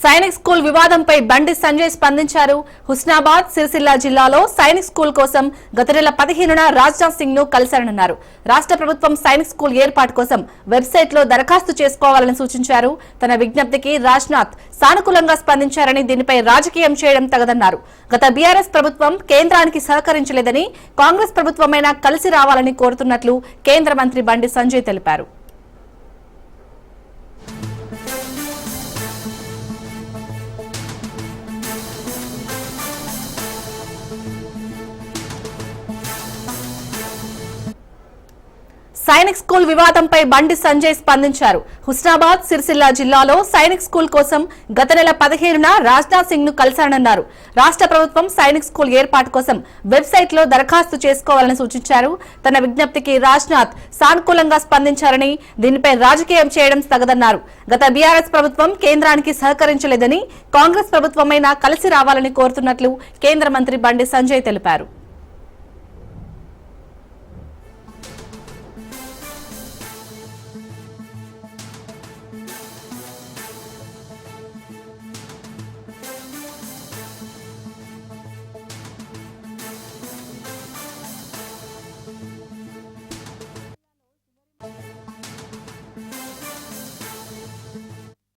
Sainik school వివాదంపై బండి సంజయ్ స్పందించారు. హుస్నాబాద్, సిరిసిల్ల జిల్లాలో సైనిక్ స్కూల్ కోసం గత నెల 15న రాజ్నాథ్ సింగ్ ను కలిశారన్నారు. రాష్ట్ర ప్రభుత్వం సైనిక్ స్కూల్ ఏర్పాటు కోసం వెబ్సైట్ లో దరఖాస్తు చేసుకోవాలని సూచించారు. తన విజ్ఞప్తికి రాజ్నాథ్ సానుకూలంగా స్పందించారని, దీనిపై రాజకీయం చేయడం తగదన్నారు. గత బీఆర్ఎస్ ప్రభుత్వం కేంద్రానికి సహకరించలేదని, కాంగ్రెస్ ప్రభుత్వమైనా కలిసి రావాలని కోరుతున్నట్లు కేంద్ర మంత్రి బండి సంజయ్ తెలిపారు. సైనిక్ స్కూల్ వివాదంపై బండి సంజయ్ స్పందించారు. హుస్నాబాద్, సిరిసిల్ల జిల్లాలో సైనిక్ స్కూల్ కోసం గత నెల 15న రాజ్నాథ్ సింగ్ ను కలిశారన్నారు. రాష్ట్ర ప్రభుత్వం సైనిక్ స్కూల్ ఏర్పాటు కోసం వెబ్సైట్ లో దరఖాస్తు చేసుకోవాలని సూచించారు. తన విజ్ఞప్తికి రాజ్నాథ్ సానుకూలంగా స్పందించారని, దీనిపై రాజకీయం చేయడం తగదన్నారు. గత బీఆర్ఎస్ ప్రభుత్వం కేంద్రానికి సహకరించలేదని, కాంగ్రెస్ ప్రభుత్వమైనా కలిసి రావాలని కోరుతున్నట్లు కేంద్ర మంత్రి బండి సంజయ్ తెలిపారు.